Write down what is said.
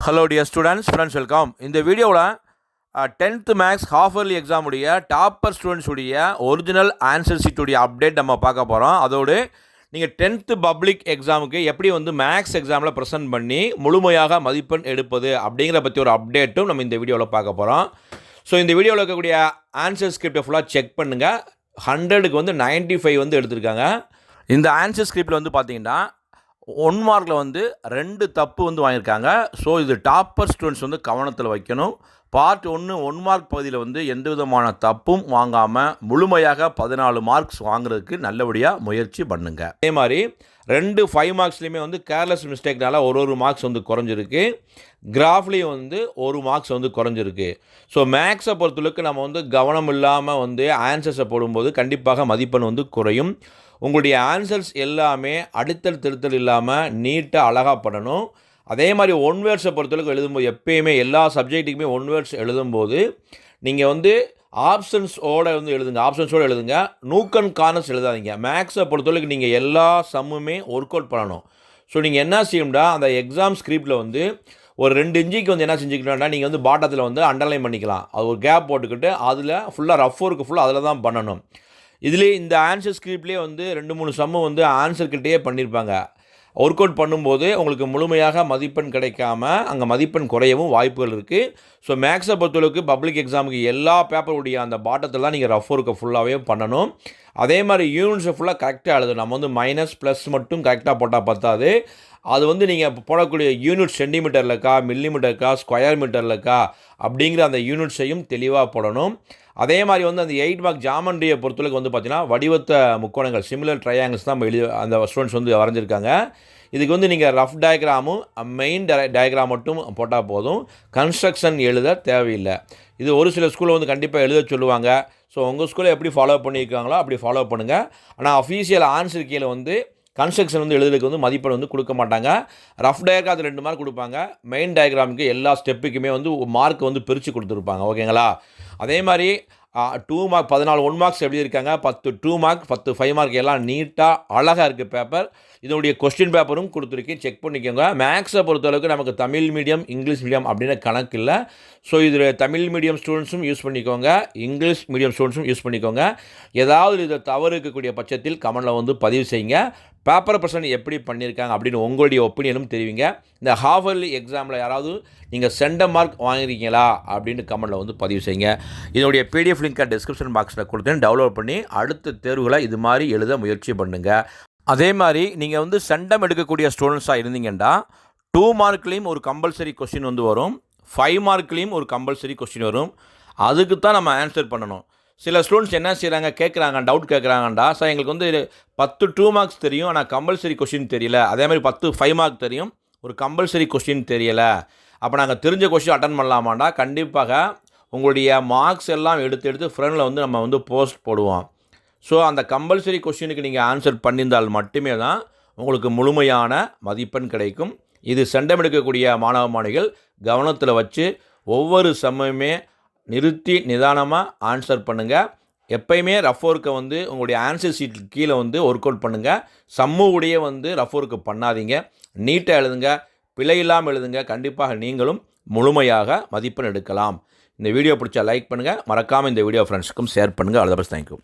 Hello dear students welcome. இந்த வீடியோவில் 10th maths half yearly exam உடைய டாப்பர் ஸ்டூடெண்ட்ஸ் உடைய ஒரிஜினல் ஆன்சர் ஷீட்டுடைய அப்டேட் நம்ம பார்க்க போகிறோம். அதோடு நீங்கள் 10th பப்ளிக் எக்ஸாமுக்கு எப்படி வந்து மேக்ஸ் எக்ஸாமில் ப்ரெசென்ட் பண்ணி முழுமையாக மதிப்பெண் எடுப்பது அப்படிங்கிற பற்றி ஒரு அப்டேட்டும் நம்ம இந்த வீடியோவில் பார்க்க போகிறோம். ஸோ இந்த வீடியோவில் இருக்கக்கூடிய ஆன்சர் ஸ்கிரிப்டை ஃபுல்லாக செக் பண்ணுங்கள். 100க்கு வந்து 95 வந்து எடுத்திருக்காங்க. இந்த ஆன்சர் ஸ்கிரிப்டில் வந்து பார்த்தீங்கன்னா 1 மார்க்கில் வந்து 2 தப்பு வந்து வாங்கியிருக்காங்க. ஸோ இது டாப்பர் ஸ்டூடெண்ட்ஸ் வந்து கவனத்தில் வைக்கணும். பார்ட் 1 மார்க் பகுதியில் வந்து எந்த விதமான தப்பும் வாங்காமல் முழுமையாக 14 மார்க்ஸ் வாங்குறதுக்கு நல்லபடியாக முயற்சி பண்ணுங்க. அதே மாதிரி 2 5 மார்க்ஸ்லையுமே வந்து கேர்லெஸ் மிஸ்டேக்னால ஒரு மார்க்ஸ் வந்து குறைஞ்சிருக்கு. கிராஃப்லேயும் வந்து 1 மார்க்ஸ் வந்து குறைஞ்சிருக்கு. ஸோ மேக்ஸை பொறுத்தளவுக்கு நம்ம வந்து கவனம் இல்லாமல் வந்து ஆன்சர்ஸை போடும்போது கண்டிப்பாக மதிப்பெண் வந்து குறையும். உங்களுடைய ஆன்சர்ஸ் எல்லாமே அடித்தல் திருத்தல் இல்லாமல் நீட்டாக அழகாக பண்ணணும். அதே மாதிரி ஒன் வேர்ட்ஸை பொறுத்தளவுக்கு எழுதும்போது எப்பயுமே எல்லா சப்ஜெக்ட்டுக்குமே ஒன் வேர்ட்ஸ் எழுதும்போது நீங்கள் வந்து ஆப்ஷன்ஸோடு வந்து எழுதுங்க. நூக்கன் கார்னர்ஸ் எழுதாதீங்க. மேக்ஸை பொறுத்தளவுக்கு நீங்கள் எல்லா சம்முமே ஒர்க் அவுட் பண்ணணும். ஸோ நீங்கள் என்ன செய்யணும்னா அந்த எக்ஸாம் ஸ்கிரிப்டில் வந்து ஒரு 2 இன்ச்சுக்கு வந்து என்ன செஞ்சுக்கணும்னா நீங்கள் வந்து பாட்டத்தில் வந்து அண்டர்லைன் பண்ணிக்கலாம். அது ஒரு கேப் போட்டுக்கிட்டு அதில் ஃபுல்லாக ரஃப் ஒர்க்கு ஃபுல்லாக அதில் தான் பண்ணணும். இதிலே இந்த ஆன்சர் ஸ்கிரிப்ட்லேயே வந்து 2-3 சம்மு வந்து ஆன்சர்கிட்டே பண்ணியிருப்பாங்க. ஒர்க் அவுட் பண்ணும்போது உங்களுக்கு முழுமையாக மதிப்பெண் கிடைக்காம அங்கே மதிப்பெண் குறையவும் வாய்ப்புகள் இருக்குது. ஸோ மேக்ஸை பொறுத்தளவுக்கு பப்ளிக் எக்ஸாமுக்கு எல்லா பேப்பருடைய அந்த பாட்டத்தில் தான் நீங்கள் ரஃப் ஒர்க்கை ஃபுல்லாகவே பண்ணணும். அதே மாதிரி யூனிட்ஸை ஃபுல்லாக கரெக்டாக எழுதணும். நம்ம வந்து மைனஸ் ப்ளஸ் மட்டும் கரெக்டாக போட்டால் பத்தாது. அது வந்து நீங்கள் போடக்கூடிய யூனிட் சென்டிமீட்டரில் இருக்கா, மில்லிமீட்டர் இருக்கா, ஸ்கொயர் மீட்டரில் இருக்கா அப்படிங்கிற அந்த யூனிட்ஸையும் தெளிவாக போடணும். அதே மாதிரி வந்து அந்த 8 மார்க் ஜாமெண்ட்ரியை பொறுத்தளவுக்கு வந்து பார்த்திங்கன்னா வடிவத்த முக்கோணங்கள் சிமிலர் ட்ரையாங்கிள்ஸ் தான் அந்த ஸ்டூடெண்ட்ஸ் வந்து வரைஞ்சிருக்காங்க. இதுக்கு வந்து நீங்கள் ரஃப் டயக்ராமும் மெயின் டயக்ராம் மட்டும் போட்டால் போதும். கன்ஸ்ட்ரக்ஷன் எழுத தேவையில்லை. இது ஒரு சில ஸ்கூலில் வந்து கண்டிப்பாக எழுத சொல்லுவாங்க. ஸோ உங்கள் ஸ்கூலில் எப்படி ஃபாலோ பண்ணியிருக்காங்களோ அப்படி ஃபாலோ பண்ணுங்கள். ஆனால் அஃபீஷியல் ஆன்சர் கீழே வந்து கன்ஸ்ட்ரக்ஷன் வந்து எழுதுறதுக்கு வந்து மதிப்பெண் வந்து கொடுக்க மாட்டாங்க. ரஃப் டயக்ராம் அது 2 மார்க் கொடுப்பாங்க. மெயின் டயக்ராமுக்கு எல்லா ஸ்டெப்புக்குமே வந்து மார்க் வந்து பிரித்து கொடுத்துருப்பாங்க. ஓகேங்களா? அதே மாதிரி 2 மார்க் 14 1 மார்க்ஸ் எப்படி இருக்காங்க, 10 2 மார்க் 10 5 மார்க் எல்லாம் நீட்டாக அழகாக இருக்குது பேப்பர். இதனுடைய கொஸ்டின் பேப்பரும் கொடுத்துருக்கேன், செக் பண்ணிக்கோங்க. மேக்ஸை பொறுத்தளவுக்கு நமக்கு தமிழ் மீடியம் இங்கிலீஷ் மீடியம் அப்படின்னு கணக்கு இல்லை. ஸோ இதில் தமிழ் மீடியம் ஸ்டூடெண்ட்ஸும் யூஸ் பண்ணிக்கோங்க, இங்கிலீஷ் மீடியம் ஸ்டூடெண்ட்ஸும் யூஸ் பண்ணிக்கோங்க. ஏதாவது இதை தவறு இருக்கக்கூடிய பட்சத்தில் கமெண்டில் வந்து பதிவு செய்யுங்க. பேப்பர் பர்சன்ட் எப்படி பண்ணியிருக்காங்க அப்படின்னு உங்களுடைய ஒப்பீனியனும் தெரிவிங்க. இந்த ஹாஃப் இயர்லி எக்ஸாமில் யாராவது நீங்கள் சென்ட மார்க் வாங்கியிருக்கீங்களா அப்படின்னு கமெண்டில் வந்து பதிவு செய்யுங்க. இதனுடைய பிடிஎஃப் லிங்கை டிஸ்கிரிப்ஷன் பாக்ஸில் கொடுத்து டவுன்லோட் பண்ணி அடுத்த தேர்வுகளை இது மாதிரி எழுத முயற்சி பண்ணுங்கள். அதே மாதிரி நீங்கள் வந்து சென்டம் எடுக்கக்கூடிய ஸ்டூடெண்ட்ஸாக இருந்தீங்கன்னா 2 மார்க்லேயும் ஒரு கம்பல்சரி கொஸ்டின் வந்து வரும், 5 மார்க்லேயும் ஒரு கம்பல்சரி கொஸ்டின் வரும். அதுக்கு தான் நம்ம ஆன்சர் பண்ணணும். சில ஸ்டூடெண்ட்ஸ் என்ன செய்கிறாங்க, டவுட் கேட்குறாங்கண்டா, சார் எங்களுக்கு வந்து 10 2 மார்க்ஸ் தெரியும், ஆனால் கம்பல்சரி கொஸ்டின் தெரியல. அதே மாதிரி 10 5 மார்க் தெரியும், ஒரு கம்பல்சரி கொஸ்டின் தெரியலை. அப்போ நாங்கள் தெரிஞ்ச கொஸ்டின் அட்டன் பண்ணலாமாண்டா? கண்டிப்பாக உங்களுடைய மார்க்ஸ் எல்லாம் எடுத்து ஃப்ரெண்டில் வந்து நம்ம வந்து போஸ்ட் போடுவோம். ஸோ அந்த கம்பல்சரி கொஸ்டினுக்கு நீங்கள் ஆன்சர் பண்ணியிருந்தால் மட்டுமே தான் உங்களுக்கு முழுமையான மதிப்பெண் கிடைக்கும். இது சென்டம் எடுக்கக்கூடிய மாணவ மாணவிகள் கவனத்தில் வச்சு ஒவ்வொரு சமயமே நிறுத்தி நிதானமாக ஆன்சர் பண்ணுங்கள். எப்பயுமே ரஃப் ஒர்க்கை வந்து உங்களுடைய ஆன்சர் ஷீட் கீழே வந்து ஒர்க் அவுட் பண்ணுங்கள். சம்முடைய வந்து ரஃப் ஒர்க்கு பண்ணாதீங்க. நீட்டாக எழுதுங்க, பிழை இல்லாமல் எழுதுங்க. கண்டிப்பாக நீங்களும் முழுமையாக மதிப்பெண் எடுக்கலாம். இந்த வீடியோ பிடிச்சா லைக் பண்ணுங்கள். மறக்காமல் இந்த வீடியோ ஃப்ரெண்ட்ஸுக்கும் ஷேர் பண்ணுங்கள். All the best. தேங்க்யூ.